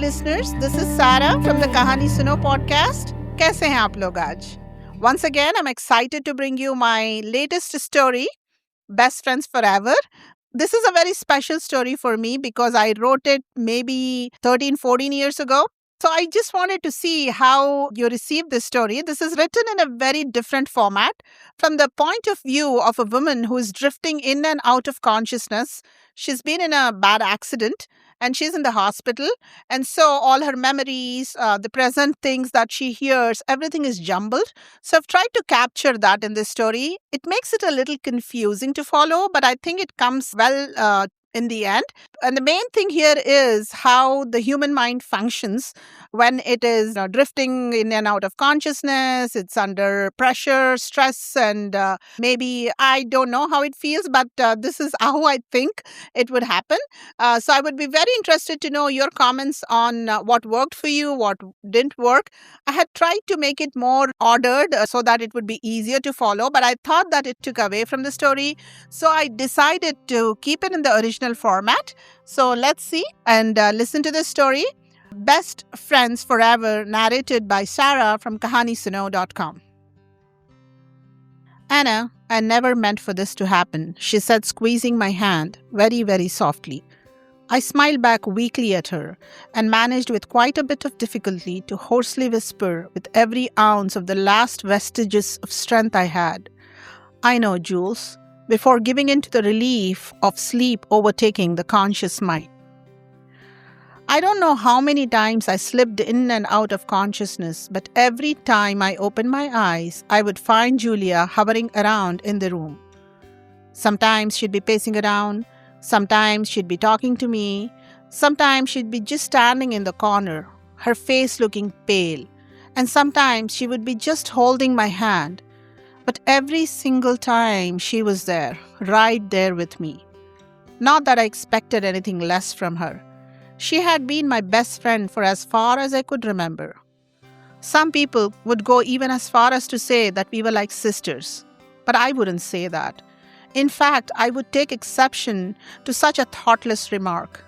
listeners. This is Sarah from the Kahani Suno podcast. कैसे हैं आप लोग आज? Once again, I'm excited to bring you my latest story, Best Friends Forever. This is a very special story for me because I wrote it maybe 13, 14 years ago. So I just wanted to see how you receive this story. This is written in a very different format from the point of view of a woman who is drifting in and out of consciousness. She's been in a bad accident and she's in the hospital. And so all her memories, the present things that she hears, everything is jumbled. So I've tried to capture that in this story. It makes it a little confusing to follow, but I think it comes well in the end. And the main thing here is how the human mind functions when it is drifting in and out of consciousness. It's under pressure, stress, and maybe I don't know how it feels, but this is how I think it would happen. So I would be very interested to know your comments on what worked for you, what didn't work. I had tried to make it more ordered so that it would be easier to follow, but I thought that it took away from the story. So I decided to keep it in the original format. So let's see and listen to this story. Best Friends Forever, narrated by Sarah from kahanisuno.com. Anna, I never meant for this to happen, she said, squeezing my hand very, very softly. I smiled back weakly at her and managed with quite a bit of difficulty to hoarsely whisper with every ounce of the last vestiges of strength I had. I know, Jules, before giving in to the relief of sleep overtaking the conscious mind. I don't know how many times I slipped in and out of consciousness, but every time I opened my eyes, I would find Julia hovering around in the room. Sometimes she'd be pacing around, sometimes she'd be talking to me, sometimes she'd be just standing in the corner, her face looking pale, and sometimes she would be just holding my hand. But every single time she was there, right there with me. Not that I expected anything less from her. She had been my best friend for as far as I could remember. Some people would go even as far as to say that we were like sisters, but I wouldn't say that. In fact, I would take exception to such a thoughtless remark.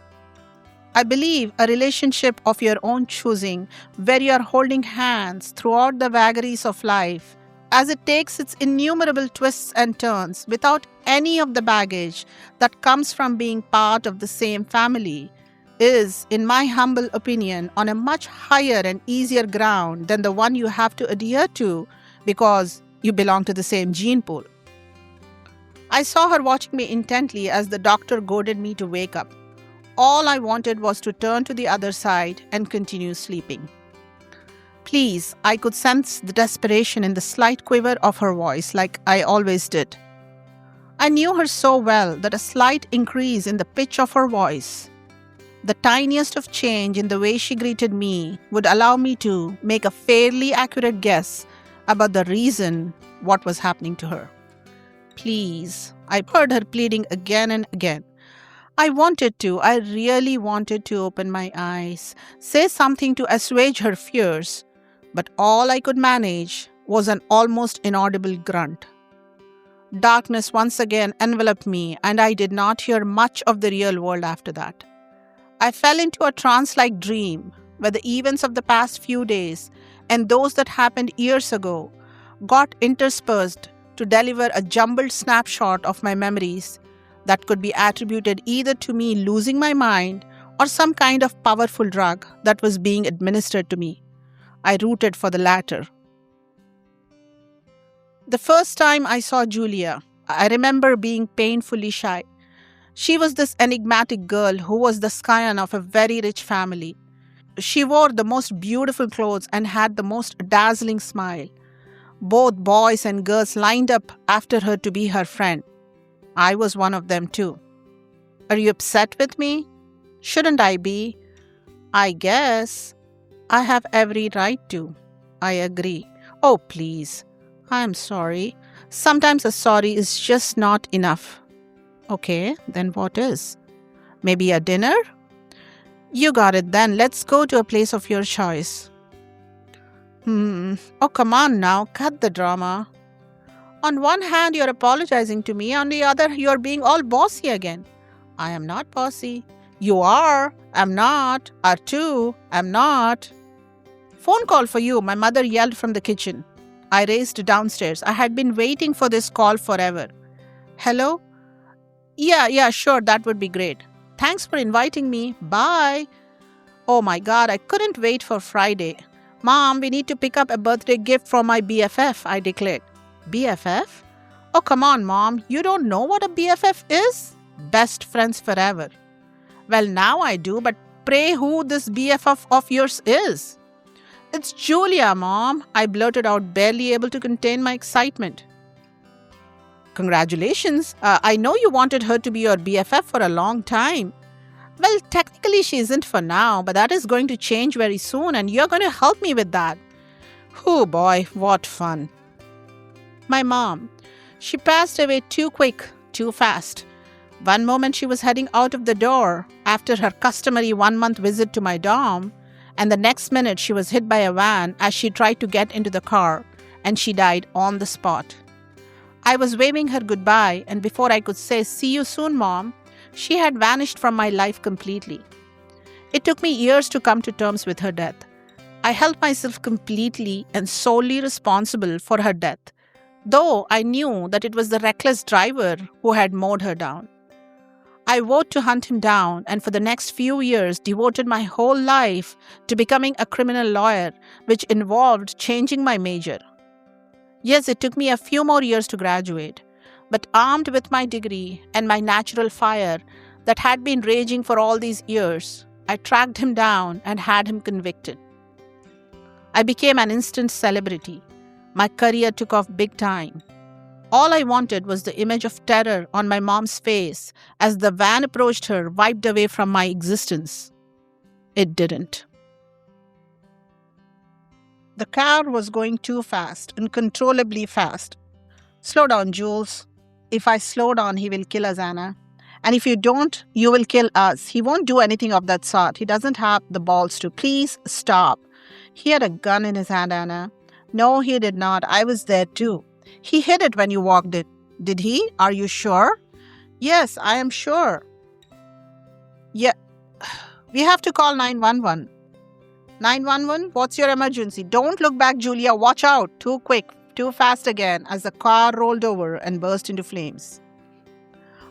I believe a relationship of your own choosing, where you are holding hands throughout the vagaries of life, as it takes its innumerable twists and turns without any of the baggage that comes from being part of the same family, is, in my humble opinion, on a much higher and easier ground than the one you have to adhere to because you belong to the same gene pool. I saw her watching me intently as the doctor goaded me to wake up. All I wanted was to turn to the other side and continue sleeping. Please, I could sense the desperation in the slight quiver of her voice, like I always did. I knew her so well that a slight increase in the pitch of her voice, the tiniest of change in the way she greeted me, would allow me to make a fairly accurate guess about the reason what was happening to her. Please, I heard her pleading again and again. I really wanted to open my eyes, say something to assuage her fears, but all I could manage was an almost inaudible grunt. Darkness once again enveloped me, and I did not hear much of the real world after that. I fell into a trance-like dream where the events of the past few days and those that happened years ago got interspersed to deliver a jumbled snapshot of my memories that could be attributed either to me losing my mind or some kind of powerful drug that was being administered to me. I rooted for the latter. The first time I saw Julia, I remember being painfully shy. She was this enigmatic girl who was the scion of a very rich family. She wore the most beautiful clothes and had the most dazzling smile. Both boys and girls lined up after her to be her friend. I was one of them too. Are you upset with me? Shouldn't I be? I guess. I have every right to. I agree. Oh, please. I'm sorry. Sometimes a sorry is just not enough. Okay, then what is? Maybe a dinner? You got it then. Let's go to a place of your choice. Oh, come on now. Cut the drama. On one hand, you're apologizing to me. On the other, you're being all bossy again. I am not bossy. You are. I'm not. Are too. I'm not. Phone call for you, my mother yelled from the kitchen. I raced downstairs. I had been waiting for this call forever. Hello? Yeah, sure, that would be great. Thanks for inviting me. Bye. Oh my god, I couldn't wait for Friday. Mom, we need to pick up a birthday gift for my BFF, I declared. BFF? Oh, come on, Mom. You don't know what a BFF is? Best friends forever. Well, now I do, but pray who this BFF of yours is. It's Julia, Mom, I blurted out, barely able to contain my excitement. Congratulations. I know you wanted her to be your BFF for a long time. Well, technically she isn't for now, but that is going to change very soon and you're going to help me with that. Oh boy, what fun. My mom. She passed away too quick, too fast. One moment she was heading out of the door after her customary 1-month visit to my dorm, and the next minute she was hit by a van as she tried to get into the car, and she died on the spot. I was waving her goodbye, and before I could say, "See you soon, Mom," she had vanished from my life completely. It took me years to come to terms with her death. I held myself completely and solely responsible for her death, though I knew that it was the reckless driver who had mowed her down. I vowed to hunt him down and for the next few years devoted my whole life to becoming a criminal lawyer, which involved changing my major. Yes, it took me a few more years to graduate, but armed with my degree and my natural fire that had been raging for all these years, I tracked him down and had him convicted. I became an instant celebrity. My career took off big time. All I wanted was the image of terror on my mom's face as the van approached her, wiped away from my existence. It didn't. The car was going too fast, uncontrollably fast. Slow down, Jules. If I slow down, he will kill us, Anna. And if you don't, you will kill us. He won't do anything of that sort. He doesn't have the balls to. Please stop. He had a gun in his hand, Anna. No, he did not. I was there too. He hid it when you walked it. Did he? Are you sure? Yes, I am sure. Yeah. We have to call 911. 911? What's your emergency? Don't look back, Julia. Watch out. Too quick. Too fast again as the car rolled over and burst into flames.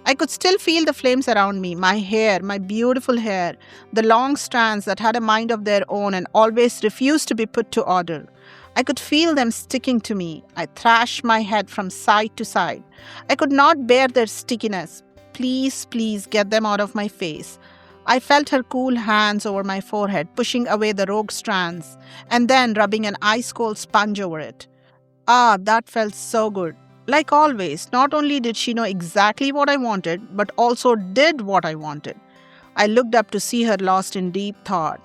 I could still feel the flames around me, my hair, my beautiful hair, the long strands that had a mind of their own and always refused to be put to order. I could feel them sticking to me. I thrashed my head from side to side. I could not bear their stickiness. Please, please get them out of my face. I felt her cool hands over my forehead, pushing away the rogue strands, and then rubbing an ice-cold sponge over it. Ah, that felt so good. Like always, not only did she know exactly what I wanted, but also did what I wanted. I looked up to see her lost in deep thought.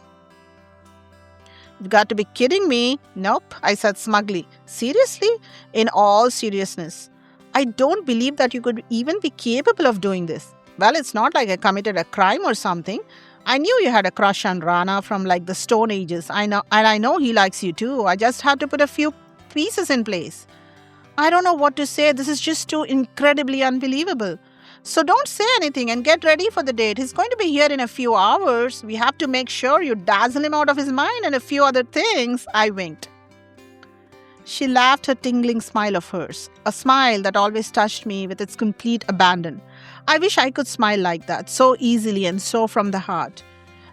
You've got to be kidding me. Nope, I said smugly. Seriously? In all seriousness. I don't believe that you could even be capable of doing this. Well, it's not like I committed a crime or something. I knew you had a crush on Rana from like the Stone Ages. I know he likes you too. I just had to put a few pieces in place. I don't know what to say. This is just too incredibly unbelievable. So don't say anything and get ready for the date. He's going to be here in a few hours. We have to make sure you dazzle him out of his mind and a few other things. I winked. She laughed her tingling smile of hers, a smile that always touched me with its complete abandon. I wish I could smile like that, so easily and so from the heart.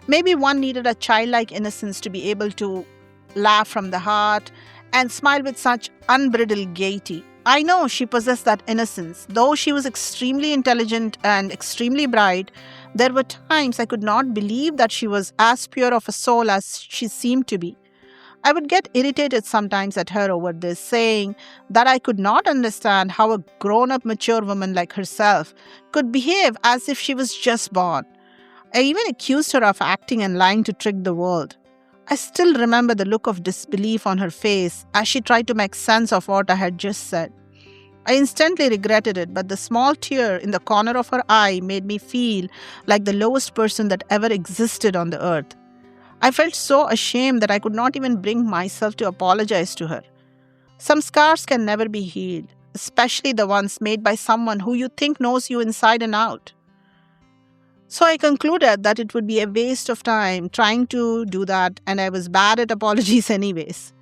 Maybe one needed a childlike innocence to be able to laugh from the heart and smile with such unbridled gaiety. I know she possessed that innocence. Though she was extremely intelligent and extremely bright, there were times I could not believe that she was as pure of a soul as she seemed to be. I would get irritated sometimes at her over this, saying that I could not understand how a grown-up, mature woman like herself could behave as if she was just born. I even accused her of acting and lying to trick the world. I still remember the look of disbelief on her face as she tried to make sense of what I had just said. I instantly regretted it, but the small tear in the corner of her eye made me feel like the lowest person that ever existed on the earth. I felt so ashamed that I could not even bring myself to apologize to her. Some scars can never be healed, especially the ones made by someone who you think knows you inside and out. So I concluded that it would be a waste of time trying to do that, and I was bad at apologies anyways.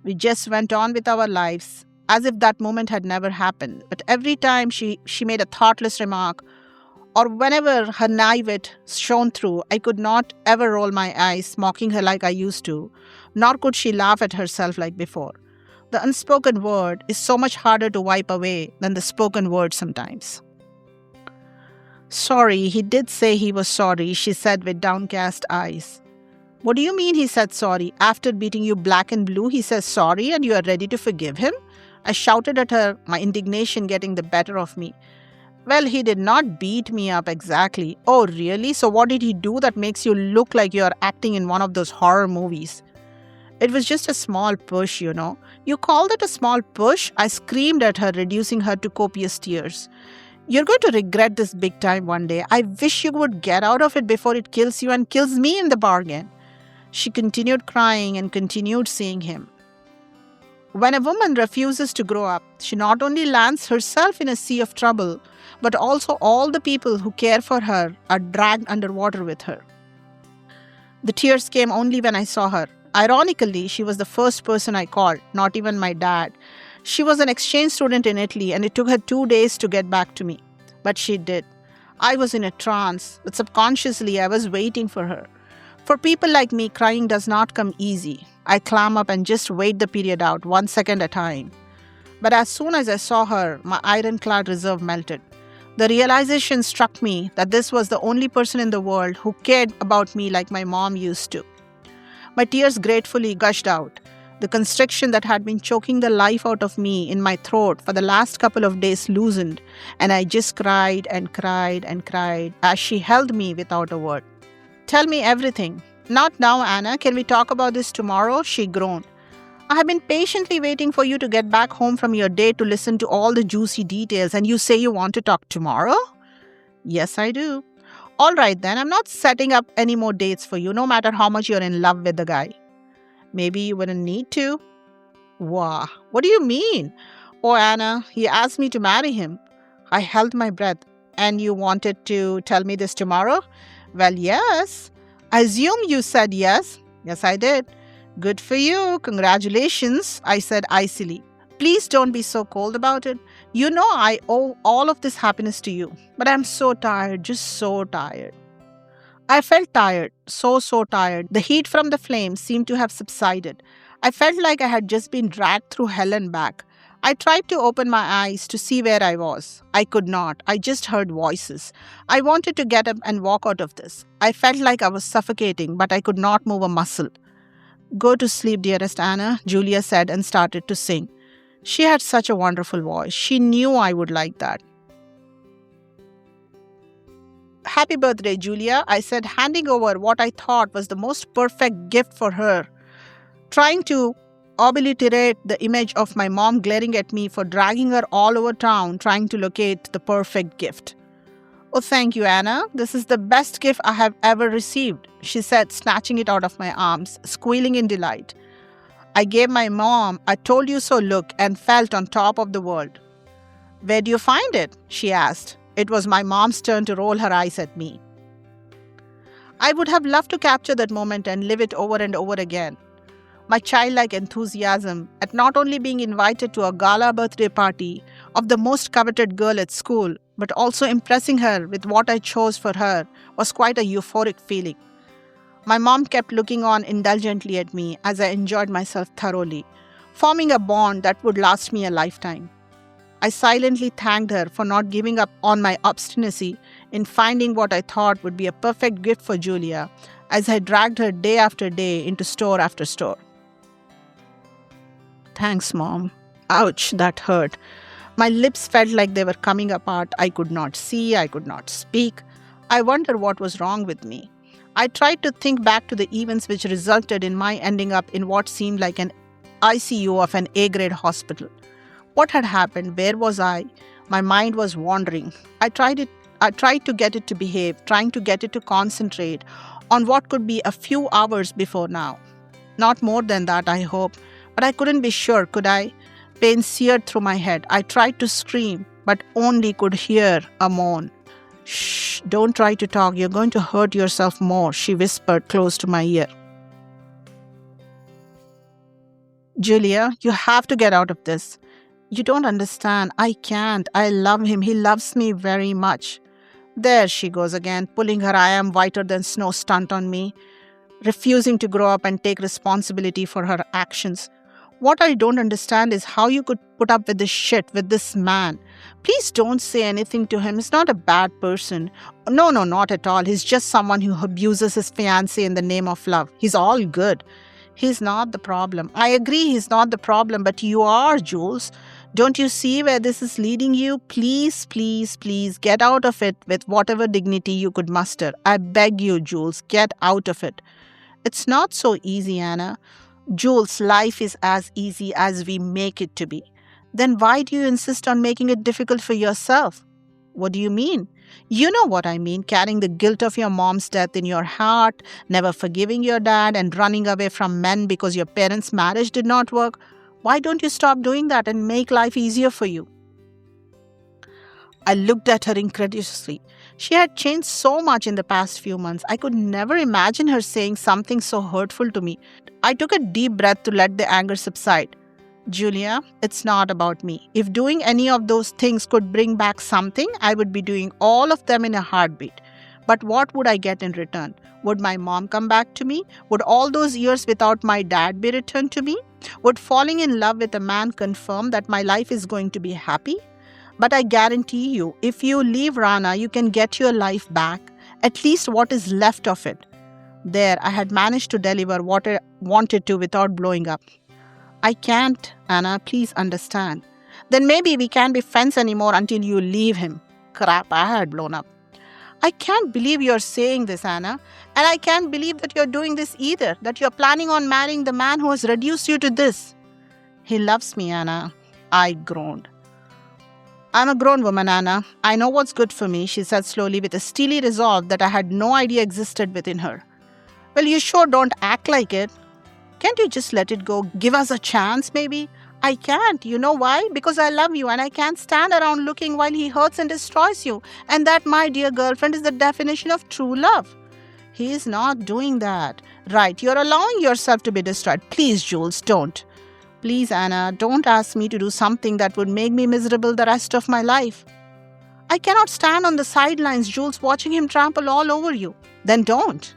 We just went on with our lives as if that moment had never happened. But every time she made a thoughtless remark, or whenever her naivete shone through, I could not ever roll my eyes, mocking her like I used to, nor could she laugh at herself like before. The unspoken word is so much harder to wipe away than the spoken word sometimes. Sorry, he did say he was sorry, she said with downcast eyes. What do you mean he said sorry? After beating you black and blue, he says sorry and you are ready to forgive him? I shouted at her, my indignation getting the better of me. Well, he did not beat me up exactly. Oh, really? So what did he do that makes you look like you are acting in one of those horror movies? It was just a small push, you know. You called it a small push? I screamed at her, reducing her to copious tears. You're going to regret this big time one day. I wish you would get out of it before it kills you and kills me in the bargain. She continued crying and continued seeing him. When a woman refuses to grow up, she not only lands herself in a sea of trouble, but also all the people who care for her are dragged underwater with her. The tears came only when I saw her. Ironically, she was the first person I called, not even my dad. She was an exchange student in Italy and it took her 2 days to get back to me. But she did. I was in a trance, but subconsciously I was waiting for her. For people like me, crying does not come easy. I clam up and just wait the period out, 1 second at a time. But as soon as I saw her, my ironclad reserve melted. The realization struck me that this was the only person in the world who cared about me like my mom used to. My tears gratefully gushed out. The constriction that had been choking the life out of me in my throat for the last couple of days loosened, and I just cried and cried and cried as she held me without a word. Tell me everything. Not now, Anna. Can we talk about this tomorrow? She groaned. I have been patiently waiting for you to get back home from your date to listen to all the juicy details, and you say you want to talk tomorrow? Yes, I do. All right then, I'm not setting up any more dates for you, no matter how much you're in love with the guy. Maybe you wouldn't need to. Wow, what do you mean? Oh, Anna, he asked me to marry him. I held my breath. And you wanted to tell me this tomorrow? Well, yes. I assume you said yes. Yes, I did. Good for you. Congratulations, I said icily. Please don't be so cold about it. You know I owe all of this happiness to you. But I'm so tired, just so tired. I felt tired, so tired. The heat from the flames seemed to have subsided. I felt like I had just been dragged through hell and back. I tried to open my eyes to see where I was. I could not. I just heard voices. I wanted to get up and walk out of this. I felt like I was suffocating, but I could not move a muscle. Go to sleep, dearest Anna, Julia said and started to sing. She had such a wonderful voice. She knew I would like that. Happy birthday, Julia, I said, handing over what I thought was the most perfect gift for her, trying to obliterate the image of my mom glaring at me for dragging her all over town trying to locate the perfect gift. Oh, thank you, Anna. This is the best gift I have ever received, she said, snatching it out of my arms, squealing in delight. I gave my mom a told you so look and felt on top of the world. Where do you find it? She asked. It was my mom's turn to roll her eyes at me. I would have loved to capture that moment and live it over and over again. My childlike enthusiasm at not only being invited to a gala birthday party of the most coveted girl at school, but also impressing her with what I chose for her was quite a euphoric feeling. My mom kept looking on indulgently at me as I enjoyed myself thoroughly, forming a bond that would last me a lifetime. I silently thanked her for not giving up on my obstinacy in finding what I thought would be a perfect gift for Julia as I dragged her day after day into store after store. Thanks, Mom. Ouch, that hurt. My lips felt like they were coming apart. I could not see, I could not speak. I wondered what was wrong with me. I tried to think back to the events which resulted in my ending up in what seemed like an ICU of an A-grade hospital. What had happened? Where was I? My mind was wandering. I tried to get it to behave, trying to get it to concentrate on what could be a few hours before now. Not more than that, I hope. But I couldn't be sure, could I? Pain seared through my head. I tried to scream, but only could hear a moan. Shh, don't try to talk. You're going to hurt yourself more, she whispered close to my ear. Julia, you have to get out of this. You don't understand. I can't. I love him. He loves me very much. There she goes again, pulling her I am whiter than snow stunt on me, refusing to grow up and take responsibility for her actions. What I don't understand is how you could put up with this shit with this man. Please don't say anything to him. He's not a bad person. No, no, not at all. He's just someone who abuses his fiancée in the name of love. He's all good. He's not the problem. I agree he's not the problem, but you are, Jules. Don't you see where this is leading you? Please, please, please get out of it with whatever dignity you could muster. I beg you, Jules, get out of it. It's not so easy, Anna. Jules, life is as easy as we make it to be. Then why do you insist on making it difficult for yourself? What do you mean? You know what I mean, carrying the guilt of your mom's death in your heart, never forgiving your dad, and running away from men because your parents' marriage did not work. Why don't you stop doing that and make life easier for you? I looked at her incredulously. She had changed so much in the past few months. I could never imagine her saying something so hurtful to me. I took a deep breath to let the anger subside. Julia, it's not about me. If doing any of those things could bring back something, I would be doing all of them in a heartbeat. But what would I get in return? Would my mom come back to me? Would all those years without my dad be returned to me? Would falling in love with a man confirm that my life is going to be happy? But I guarantee you, if you leave Rana, you can get your life back, at least what is left of it. There, I had managed to deliver what I wanted to without blowing up. I can't, Anna, please understand. Then maybe we can't be friends anymore until you leave him. Crap, I had blown up. I can't believe you're saying this, Anna. And I can't believe that you're doing this either, that you're planning on marrying the man who has reduced you to this. He loves me, Anna. I groaned. I'm a grown woman, Anna. I know what's good for me, she said slowly with a steely resolve that I had no idea existed within her. Well, you sure don't act like it. Can't you just let it go? Give us a chance, maybe? I can't. You know why? Because I love you and I can't stand around looking while he hurts and destroys you. And that, my dear girlfriend, is the definition of true love. He is not doing that. Right, you're allowing yourself to be destroyed. Please, Jules, don't. Please, Anna, don't ask me to do something that would make me miserable the rest of my life. I cannot stand on the sidelines, Jules, watching him trample all over you. Then don't,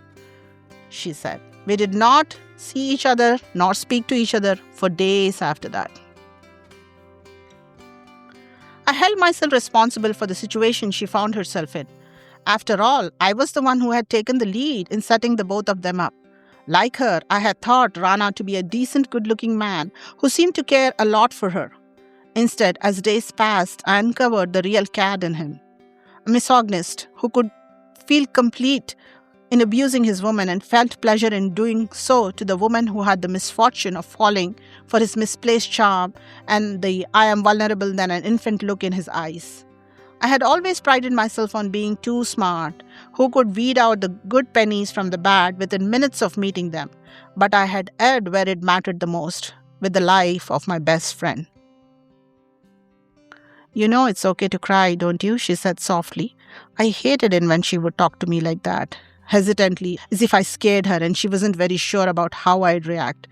she said. We did not see each other nor speak to each other for days after that. I held myself responsible for the situation she found herself in. After all, I was the one who had taken the lead in setting the both of them up. Like her, I had thought Rana to be a decent, good-looking man who seemed to care a lot for her. Instead, as days passed, I uncovered the real cad in him. A misogynist who could feel complete in abusing his woman and felt pleasure in doing so to the woman who had the misfortune of falling for his misplaced charm and the I am vulnerable than an infant look in his eyes. I had always prided myself on being too smart, who could weed out the good pennies from the bad within minutes of meeting them, but I had erred where it mattered the most, with the life of my best friend. You know it's okay to cry, don't you? She said softly. I hated it when she would talk to me like that, hesitantly, as if I scared her and she wasn't very sure about how I'd react.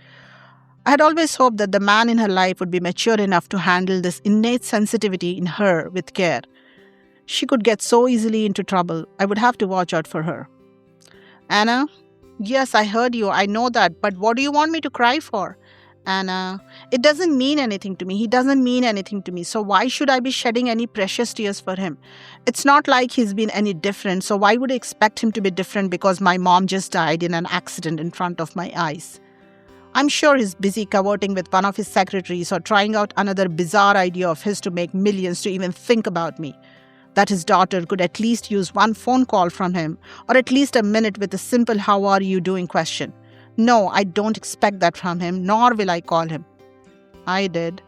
I had always hoped that the man in her life would be mature enough to handle this innate sensitivity in her with care. She could get so easily into trouble. I would have to watch out for her. Anna? Yes, I heard you. I know that. But what do you want me to cry for? Anna, it doesn't mean anything to me. He doesn't mean anything to me. So why should I be shedding any precious tears for him? It's not like he's been any different. So why would I expect him to be different because my mom just died in an accident in front of my eyes? I'm sure he's busy cavorting with one of his secretaries or trying out another bizarre idea of his to make millions to even think about me. That his daughter could at least use one phone call from him, or at least a minute with a simple "how are you doing" question. No, I don't expect that from him, nor will I call him. I did.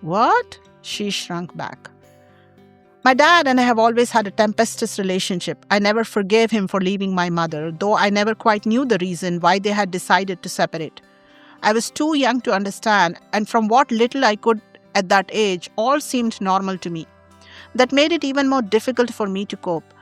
What? She shrunk back. My dad and I have always had a tempestuous relationship. I never forgave him for leaving my mother, though I never quite knew the reason why they had decided to separate. I was too young to understand, and from what little I could at that age, all seemed normal to me. That made it even more difficult for me to cope.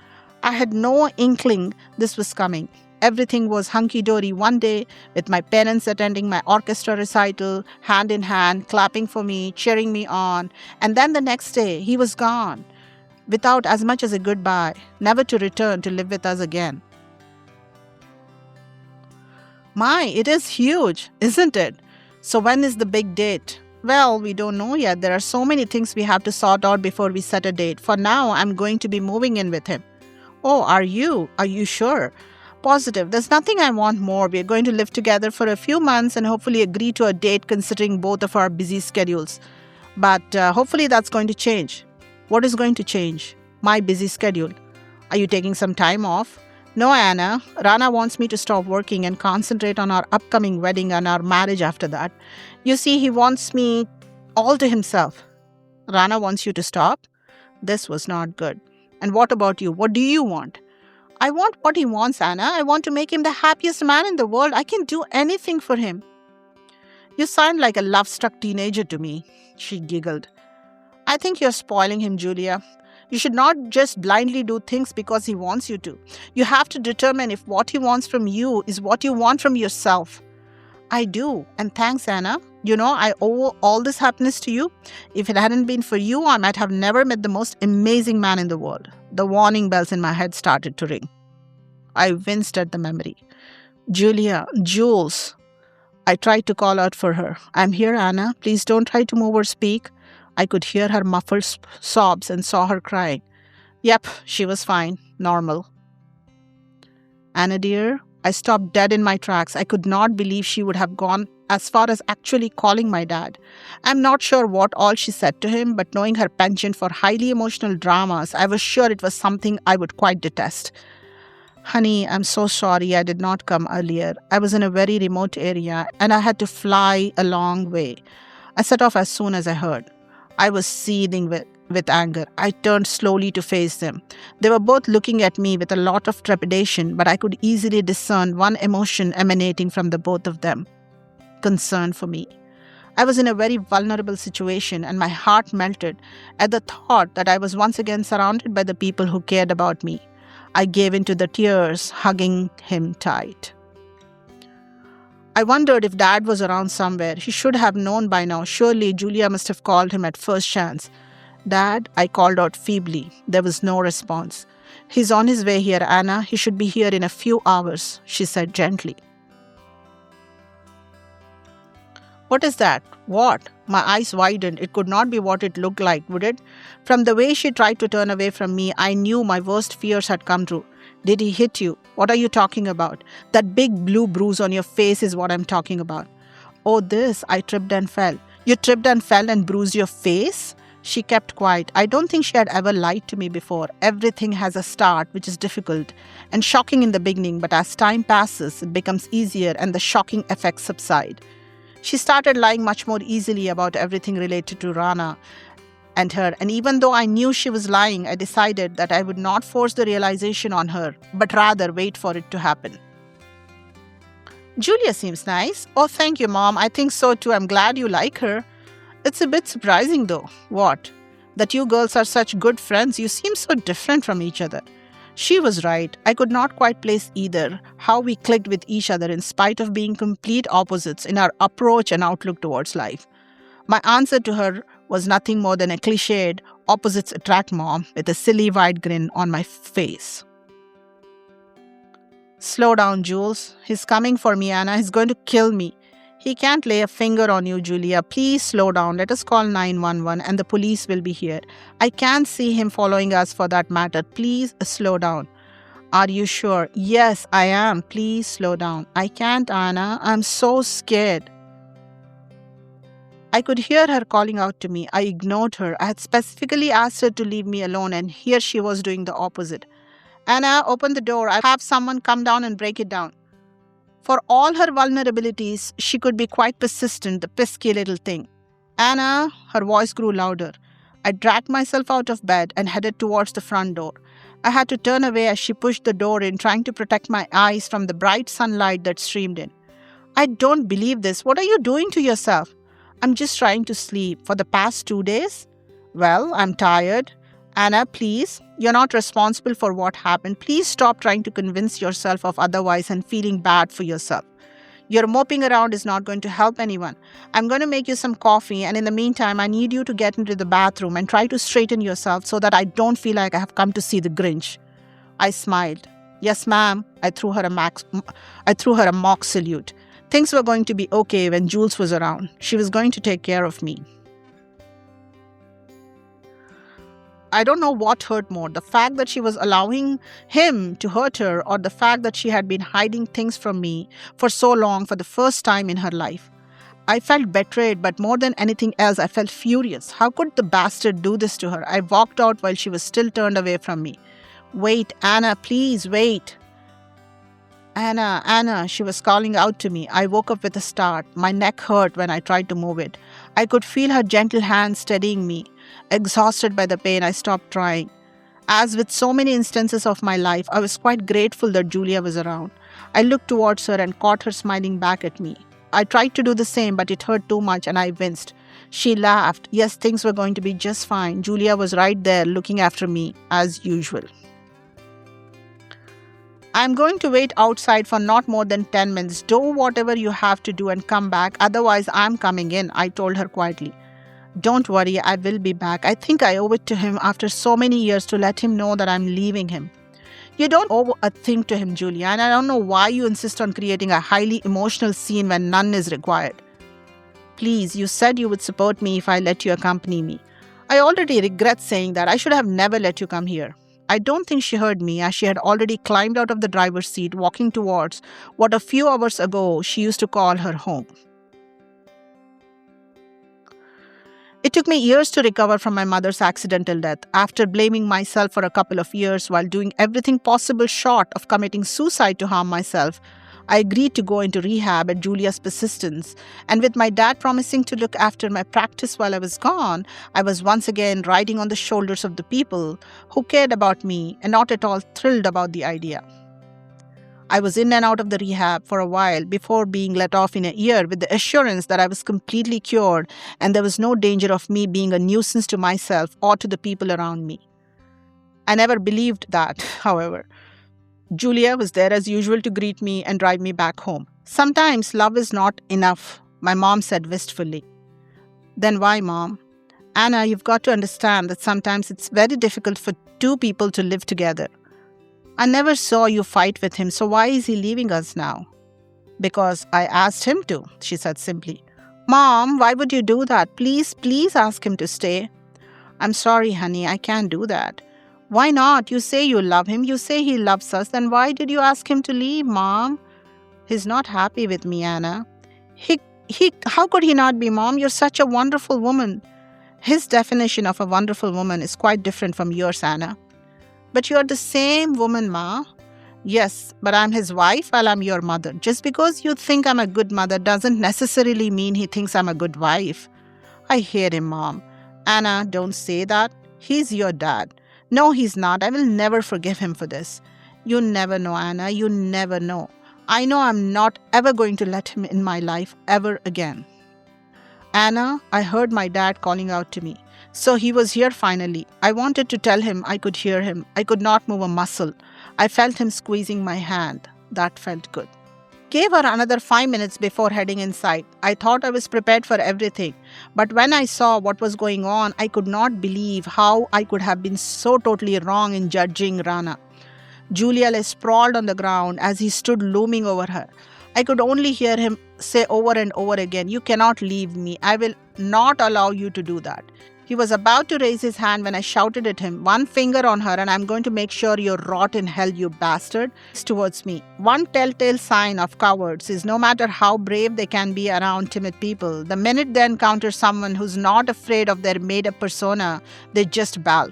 I had no inkling this was coming. Everything was hunky-dory one day, with my parents attending my orchestra recital, hand in hand, clapping for me, cheering me on. And then the next day, he was gone, without as much as a goodbye, never to return to live with us again. My, it is huge, isn't it? So when is the big date? Well, we don't know yet. There are so many things we have to sort out before we set a date. For now, I'm going to be moving in with him. Oh, are you? Are you sure? Positive. There's nothing I want more. We're going to live together for a few months and hopefully agree to a date considering both of our busy schedules. But hopefully that's going to change. What is going to change? My busy schedule. Are you taking some time off? No, Anna. Rana wants me to stop working and concentrate on our upcoming wedding and our marriage after that. You see, he wants me all to himself. Rana wants you to stop? This was not good. And what about you? What do you want? I want what he wants, Anna. I want to make him the happiest man in the world. I can do anything for him. You sound like a love-struck teenager to me, she giggled. I think you're spoiling him, Julia. You should not just blindly do things because he wants you to. You have to determine if what he wants from you is what you want from yourself. I do, and thanks, Anna. You know, I owe all this happiness to you. If it hadn't been for you, I might have never met the most amazing man in the world. The warning bells in my head started to ring. I winced at the memory. Julia, Jules. I tried to call out for her. I'm here, Anna. Please don't try to move or speak. I could hear her muffled sobs and saw her crying. Yep, she was fine. Normal. Anna dear, I stopped dead in my tracks. I could not believe she would have gone as far as actually calling my dad. I'm not sure what all she said to him, but knowing her penchant for highly emotional dramas, I was sure it was something I would quite detest. Honey, I'm so sorry I did not come earlier. I was in a very remote area and I had to fly a long way. I set off as soon as I heard. I was seething with anger. I turned slowly to face them. They were both looking at me with a lot of trepidation, but I could easily discern one emotion emanating from the both of them. Concern for me. I was in a very vulnerable situation and my heart melted at the thought that I was once again surrounded by the people who cared about me. I gave in to the tears, hugging him tight. I wondered if Dad was around somewhere. He should have known by now. Surely Julia must have called him at first chance. Dad, I called out feebly. There was no response. He's on his way here, Anna. He should be here in a few hours, she said gently. What is that? What? My eyes widened. It could not be what it looked like, would it? From the way she tried to turn away from me, I knew my worst fears had come true. Did he hit you? What are you talking about? That big blue bruise on your face is what I'm talking about. Oh, this. I tripped and fell. You tripped and fell and bruised your face? She kept quiet. I don't think she had ever lied to me before. Everything has a start, which is difficult and shocking in the beginning, but as time passes, it becomes easier and the shocking effects subside. She started lying much more easily about everything related to Rana and her, and even though I knew she was lying, I decided that I would not force the realization on her, but rather wait for it to happen. Julia seems nice. Oh, thank you, Mom. I think so too. I'm glad you like her. It's a bit surprising though. What? That you girls are such good friends. You seem so different from each other. She was right. I could not quite place either how we clicked with each other in spite of being complete opposites in our approach and outlook towards life. My answer to her was nothing more than a cliched opposites attract, Mom, with a silly wide grin on my face. Slow down, Jules. He's coming for me, Anna. He's going to kill me. He can't lay a finger on you, Julia. Please slow down. Let us call 911 and the police will be here. I can't see him following us for that matter. Please slow down. Are you sure? Yes, I am. Please slow down. I can't, Anna. I'm so scared. I could hear her calling out to me. I ignored her. I had specifically asked her to leave me alone, and here she was doing the opposite. Anna, open the door. I have someone come down and break it down. For all her vulnerabilities, she could be quite persistent, the pesky little thing. Anna, her voice grew louder. I dragged myself out of bed and headed towards the front door. I had to turn away as she pushed the door in, trying to protect my eyes from the bright sunlight that streamed in. I don't believe this. What are you doing to yourself? I'm just trying to sleep. For the past 2 days? Well, I'm tired. Anna, please. You're not responsible for what happened. Please stop trying to convince yourself of otherwise and feeling bad for yourself. Your moping around is not going to help anyone. I'm going to make you some coffee, and in the meantime, I need you to get into the bathroom and try to straighten yourself so that I don't feel like I have come to see the Grinch." I smiled. "Yes, ma'am." I threw her a mock salute. Things were going to be okay when Jules was around. She was going to take care of me. I don't know what hurt more, the fact that she was allowing him to hurt her, or the fact that she had been hiding things from me for so long for the first time in her life. I felt betrayed, but more than anything else, I felt furious. How could the bastard do this to her? I walked out while she was still turned away from me. "Wait, Anna, please wait." "Anna, Anna," she was calling out to me. I woke up with a start. My neck hurt when I tried to move it. I could feel her gentle hand steadying me. Exhausted by the pain, I stopped trying. As with so many instances of my life, I was quite grateful that Julia was around. I looked towards her and caught her smiling back at me. I tried to do the same, but it hurt too much and I winced. She laughed. Yes, things were going to be just fine. Julia was right there looking after me, as usual. "I'm going to wait outside for not more than 10 minutes. Do whatever you have to do and come back. Otherwise, I'm coming in," I told her quietly. "Don't worry, I will be back. I think I owe it to him after so many years to let him know that I'm leaving him." "You don't owe a thing to him, Julia, and I don't know why you insist on creating a highly emotional scene when none is required. Please, you said you would support me if I let you accompany me. I already regret saying that. I should have never let you come here." I don't think she heard me, as she had already climbed out of the driver's seat, walking towards what a few hours ago she used to call her home. It took me years to recover from my mother's accidental death. After blaming myself for a couple of years while doing everything possible short of committing suicide to harm myself, I agreed to go into rehab at Julia's persistence, and with my dad promising to look after my practice while I was gone, I was once again riding on the shoulders of the people who cared about me and not at all thrilled about the idea. I was in and out of the rehab for a while before being let off in a year with the assurance that I was completely cured and there was no danger of me being a nuisance to myself or to the people around me. I never believed that, however. Julia was there as usual to greet me and drive me back home. "Sometimes love is not enough," my mom said wistfully. "Then why, Mom?" "Anna, you've got to understand that sometimes it's very difficult for two people to live together. I never saw you fight with him, so why is he leaving us now?" "Because I asked him to," she said simply. "Mom, why would you do that? Please, please ask him to stay." "I'm sorry, honey, I can't do that." "Why not? You say you love him. You say he loves us. Then why did you ask him to leave, Mom?" "He's not happy with me, Anna." How could he not be, Mom? You're such a wonderful woman." "His definition of a wonderful woman is quite different from yours, Anna." "But you're the same woman, Ma." "Yes, but I'm his wife while I'm your mother. Just because you think I'm a good mother doesn't necessarily mean he thinks I'm a good wife." "I hate him, Mom." "Anna, don't say that. He's your dad." "No, he's not. I will never forgive him for this." "You never know, Anna. You never know. I know I'm not ever going to let him in my life ever again." "Anna," I heard my dad calling out to me. So he was here finally. I wanted to tell him I could hear him. I could not move a muscle. I felt him squeezing my hand. That felt good. Gave her another 5 minutes before heading inside. I thought I was prepared for everything. But when I saw what was going on, I could not believe how I could have been so totally wrong in judging Rana. Julia lay sprawled on the ground as he stood looming over her. I could only hear him say over and over again, "You cannot leave me. I will not allow you to do that." He was about to raise his hand when I shouted at him, "One finger on her and I'm going to make sure you rot in hell, you bastard," towards me. One telltale sign of cowards is no matter how brave they can be around timid people, the minute they encounter someone who's not afraid of their made-up persona, they just balk.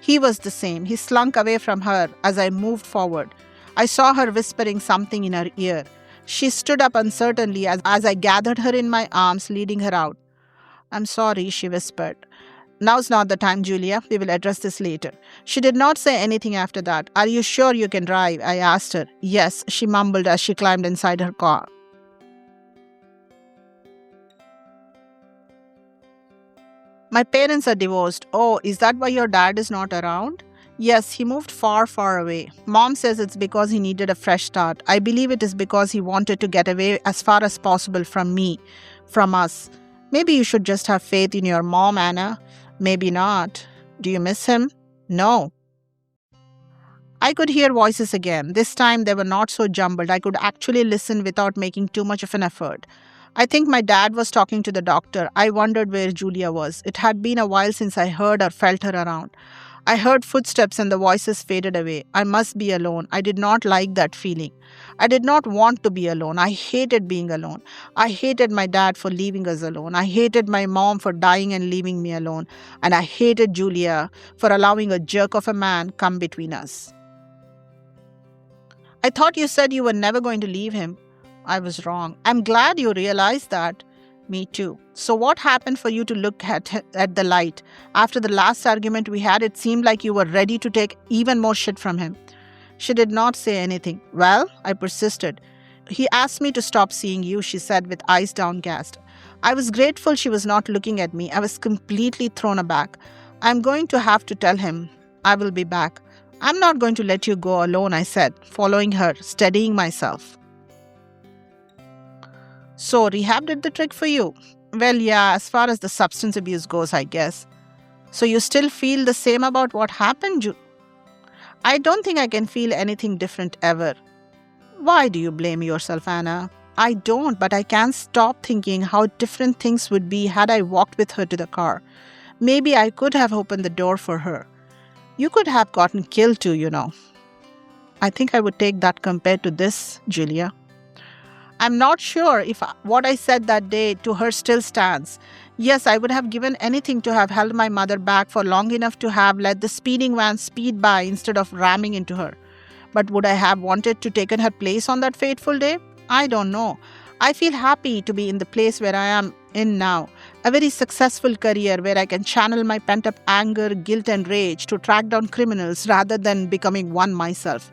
He was the same. He slunk away from her as I moved forward. I saw her whispering something in her ear. She stood up uncertainly as I gathered her in my arms, leading her out. "I'm sorry," she whispered. "Now's not the time, Julia. We will address this later." She did not say anything after that. "Are you sure you can drive?" I asked her. "Yes," she mumbled as she climbed inside her car. "My parents are divorced." "Oh, is that why your dad is not around?" Yes, he moved far, far away. Mom says it's because he needed a fresh start. I believe it is because he wanted to get away as far as possible from me, from us. Maybe you should just have faith in your mom, Anna. Maybe not. Do you miss him? No. I could hear voices again. This time they were not so jumbled. I could actually listen without making too much of an effort. I think my dad was talking to the doctor. I wondered where Julia was. It had been a while since I heard or felt her around. I heard footsteps and the voices faded away. I must be alone. I did not like that feeling. I did not want to be alone. I hated being alone. I hated my dad for leaving us alone. I hated my mom for dying and leaving me alone. And I hated Julia for allowing a jerk of a man come between us. I thought you said you were never going to leave him. I was wrong. I'm glad you realized that. Me too. So what happened for you to look at the light? After the last argument we had, it seemed like you were ready to take even more shit from him. She did not say anything. Well, I persisted. He asked me to stop seeing you, she said with eyes downcast. I was grateful she was not looking at me. I was completely thrown aback. I'm going to have to tell him. I will be back. I'm not going to let you go alone, I said, following her, steadying myself. So, rehab did the trick for you? Well, yeah, as far as the substance abuse goes, I guess. So, you still feel the same about what happened? I don't think I can feel anything different ever. Why do you blame yourself, Anna? I don't, but I can't stop thinking how different things would be had I walked with her to the car. Maybe I could have opened the door for her. You could have gotten killed too, you know. I think I would take that compared to this, Julia. I'm not sure if what I said that day to her still stands. Yes, I would have given anything to have held my mother back for long enough to have let the speeding van speed by instead of ramming into her. But would I have wanted to taken her place on that fateful day? I don't know. I feel happy to be in the place where I am in now. A very successful career where I can channel my pent-up anger, guilt and rage to track down criminals rather than becoming one myself.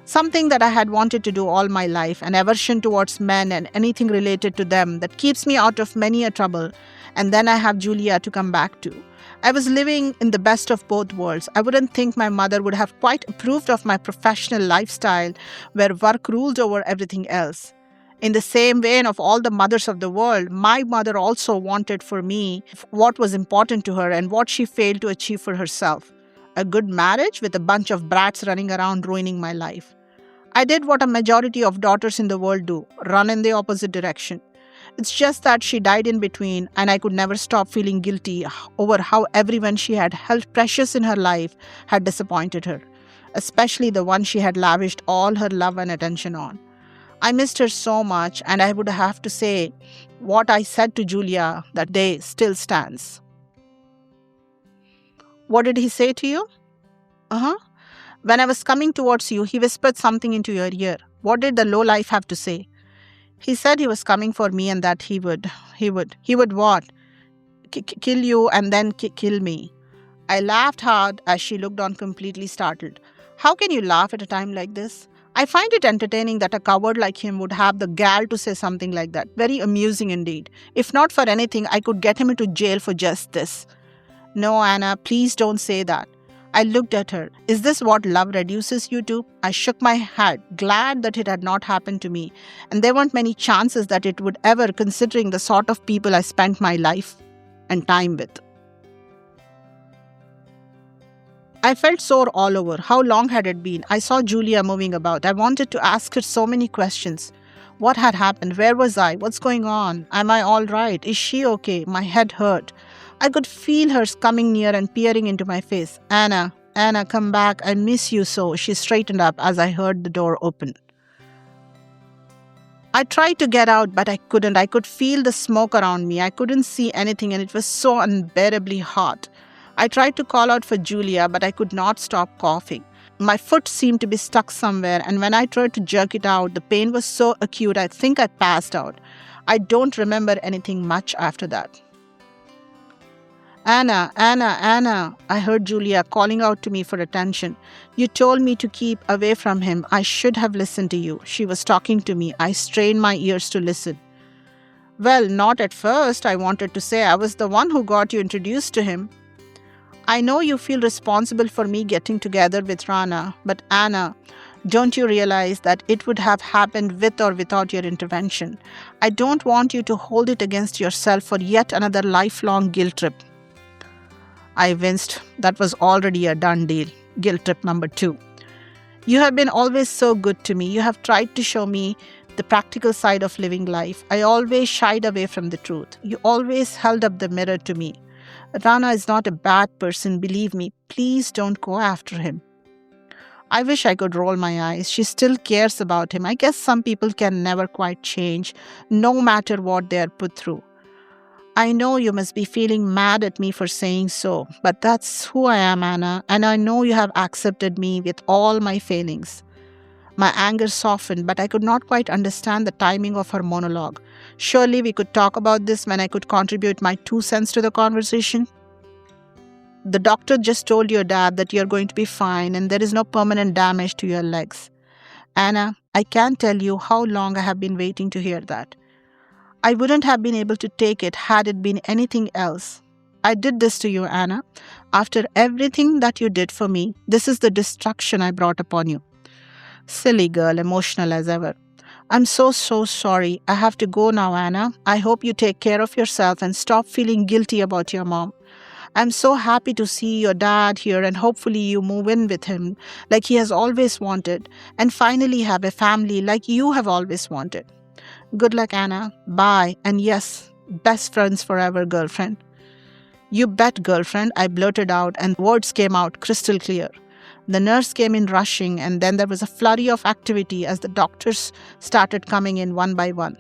Something that I had wanted to do all my life, an aversion towards men and anything related to them that keeps me out of many a trouble. And then I have Julia to come back to. I was living in the best of both worlds. I wouldn't think my mother would have quite approved of my professional lifestyle where work ruled over everything else. In the same vein of all the mothers of the world, my mother also wanted for me what was important to her and what she failed to achieve for herself. A good marriage with a bunch of brats running around ruining my life. I did what a majority of daughters in the world do, run in the opposite direction. It's just that she died in between and I could never stop feeling guilty over how everyone she had held precious in her life had disappointed her, especially the one she had lavished all her love and attention on. I missed her so much, and I would have to say what I said to Julia that day still stands. What did he say to you? Uh-huh. When I was coming towards you, he whispered something into your ear. What did the lowlife have to say? He said he was coming for me and that he would what? Kill you and then kill me. I laughed hard as she looked on completely startled. How can you laugh at a time like this? I find it entertaining that a coward like him would have the gall to say something like that. Very amusing indeed. If not for anything, I could get him into jail for just this. No, Anna, please don't say that. I looked at her. Is this what love reduces you to? I shook my head, glad that it had not happened to me. And there weren't many chances that it would ever, considering the sort of people I spent my life and time with. I felt sore all over. How long had it been? I saw Julia moving about. I wanted to ask her so many questions. What had happened? Where was I? What's going on? Am I all right? Is she okay? My head hurt. I could feel her coming near and peering into my face. Anna, come back. I miss you so. She straightened up as I heard the door open. I tried to get out, but I couldn't. I could feel the smoke around me. I couldn't see anything, and it was so unbearably hot. I tried to call out for Julia, but I could not stop coughing. My foot seemed to be stuck somewhere, and when I tried to jerk it out, the pain was so acute I think I passed out. I don't remember anything much after that. Anna, I heard Julia calling out to me for attention. You told me to keep away from him. I should have listened to you. She was talking to me. I strained my ears to listen. Well, not at first, I wanted to say. I was the one who got you introduced to him. I know you feel responsible for me getting together with Rana, but Anna, don't you realize that it would have happened with or without your intervention? I don't want you to hold it against yourself for yet another lifelong guilt trip. I winced. That was already a done deal. Guilt trip number 2. You have been always so good to me. You have tried to show me the practical side of living life. I always shied away from the truth. You always held up the mirror to me. Rana is not a bad person, believe me. Please don't go after him. I wish I could roll my eyes. She still cares about him. I guess some people can never quite change, no matter what they are put through. I know you must be feeling mad at me for saying so, but that's who I am, Anna, and I know you have accepted me with all my failings. My anger softened, but I could not quite understand the timing of her monologue. Surely we could talk about this when I could contribute my 2 cents to the conversation. The doctor just told your dad that you're going to be fine and there is no permanent damage to your legs. Anna, I can't tell you how long I have been waiting to hear that. I wouldn't have been able to take it had it been anything else. I did this to you, Anna. After everything that you did for me, this is the destruction I brought upon you. Silly girl, emotional as ever. I'm so sorry. I have to go now, Anna. I hope you take care of yourself and stop feeling guilty about your mom. I'm so happy to see your dad here and hopefully you move in with him like he has always wanted and finally have a family like you have always wanted. Good luck, Anna. Bye. And yes, best friends forever, girlfriend. You bet, girlfriend, I blurted out and words came out crystal clear. The nurse came in rushing and then there was a flurry of activity as the doctors started coming in one by one.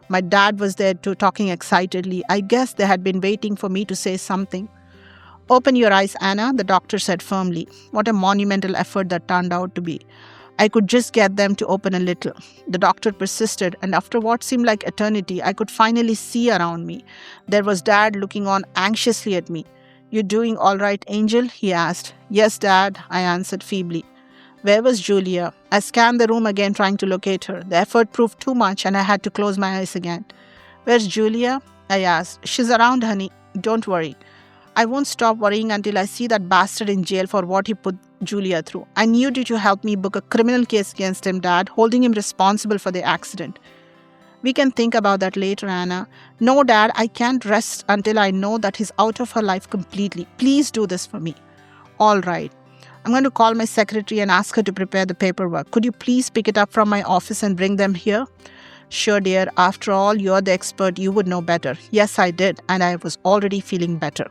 My dad was there too, talking excitedly. I guess they had been waiting for me to say something. Open your eyes, Anna, the doctor said firmly. What a monumental effort that turned out to be. I could just get them to open a little. The doctor persisted, and after what seemed like eternity, I could finally see around me. There was Dad looking on anxiously at me. You doing all right, Angel? He asked. Yes, Dad, I answered feebly. Where was Julia? I scanned the room again, trying to locate her. The effort proved too much, and I had to close my eyes again. Where's Julia? I asked. She's around, honey. Don't worry. I won't stop worrying until I see that bastard in jail for what he put Julia through. I need you to help me book a criminal case against him, Dad, holding him responsible for the accident. We can think about that later, Anna. No, Dad, I can't rest until I know that he's out of her life completely. Please do this for me. All right. I'm going to call my secretary and ask her to prepare the paperwork. Could you please pick it up from my office and bring them here? Sure, dear. After all, you're the expert. You would know better. Yes, I did, and I was already feeling better.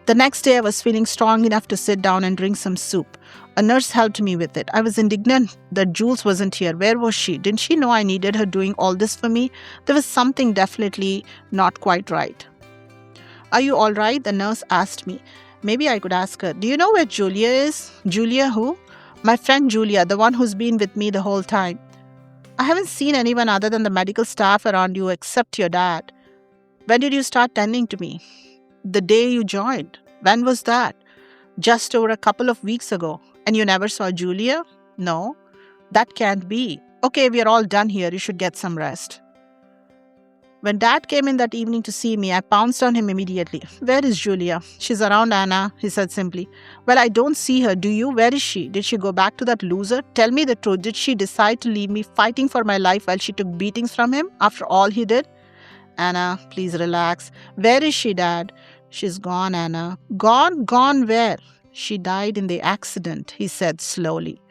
The next day, I was feeling strong enough to sit down and drink some soup. A nurse helped me with it. I was indignant that Jules wasn't here. Where was she? Didn't she know I needed her doing all this for me? There was something definitely not quite right. Are you all right? The nurse asked me. Maybe I could ask her. Do you know where Julia is? Julia who? My friend Julia, the one who's been with me the whole time. I haven't seen anyone other than the medical staff around you except your dad. When did you start tending to me? The day you joined. When was that? Just over a couple of weeks ago. And you never saw Julia? No. That can't be. Okay, we are all done here. You should get some rest. When Dad came in that evening to see me, I pounced on him immediately. Where is Julia? She's around, Anna, he said simply. Well, I don't see her. Do you? Where is she? Did she go back to that loser? Tell me the truth. Did she decide to leave me fighting for my life while she took beatings from him after all he did? Anna, please relax. Where is she, Dad? She's gone, Anna. Gone? Gone where? She died in the accident, he said slowly.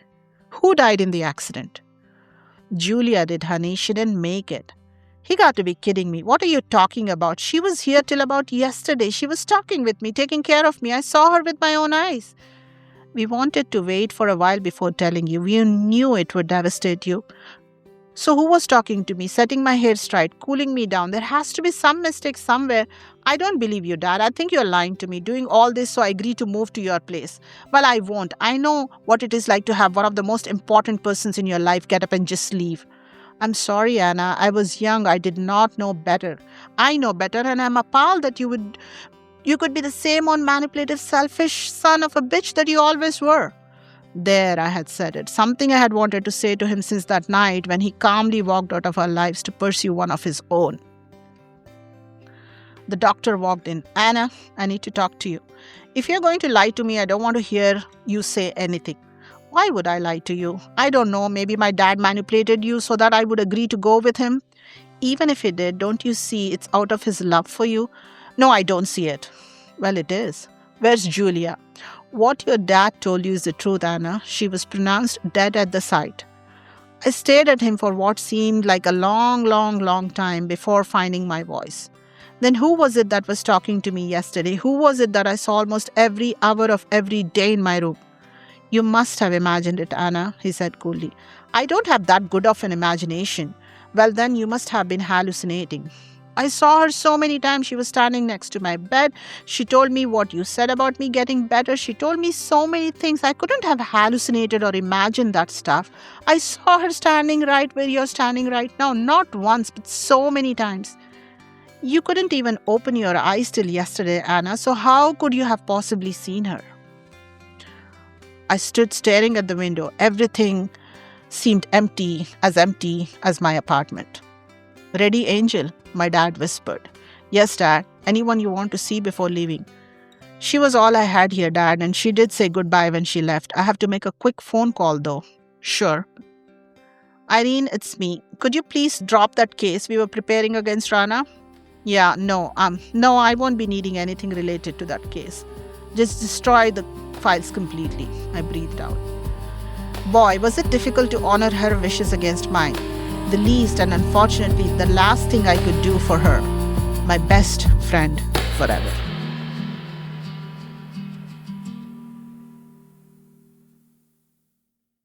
Who died in the accident? Julia did, honey. She didn't make it. He got to be kidding me. What are you talking about? She was here till about yesterday. She was talking with me, taking care of me. I saw her with my own eyes. We wanted to wait for a while before telling you. We knew it would devastate you. So who was talking to me, setting my hair straight, cooling me down? There has to be some mistake somewhere. I don't believe you, Dad. I think you're lying to me, doing all this so I agree to move to your place. Well, I won't. I know what it is like to have one of the most important persons in your life get up and just leave. I'm sorry, Anna. I was young. I did not know better. I know better, and I'm appalled that you could be the same old manipulative, selfish son of a bitch that you always were. There, I had said it. Something I had wanted to say to him since that night when he calmly walked out of our lives to pursue one of his own. The doctor walked in. Anna, I need to talk to you. If you're going to lie to me, I don't want to hear you say anything. Why would I lie to you? I don't know. Maybe my dad manipulated you so that I would agree to go with him. Even if he did, don't you see it's out of his love for you? No, I don't see it. Well, it is. Where's Julia? What your dad told you is the truth, Anna. She was pronounced dead at the site. I stared at him for what seemed like a long time before finding my voice. Then who was it that was talking to me yesterday? Who was it that I saw almost every hour of every day in my room? You must have imagined it, Anna, he said coolly. I don't have that good of an imagination. Well, then you must have been hallucinating. I saw her so many times. She was standing next to my bed. She told me what you said about me getting better. She told me so many things. I couldn't have hallucinated or imagined that stuff. I saw her standing right where you're standing right now. Not once, but so many times. You couldn't even open your eyes till yesterday, Anna. So how could you have possibly seen her? I stood staring at the window. Everything seemed empty as my apartment. Ready, Angel? My dad whispered. Yes, Dad. Anyone you want to see before leaving? She was all I had here, Dad, and she did say goodbye when she left. I have to make a quick phone call, though. Sure. Irene, it's me. Could you please drop that case we were preparing against Rana? Yeah, no, I won't be needing anything related to that case. Just destroy the files completely. I breathed out. Boy, was it difficult to honor her wishes against mine. The least and unfortunately the last thing I could do for her, my best friend forever.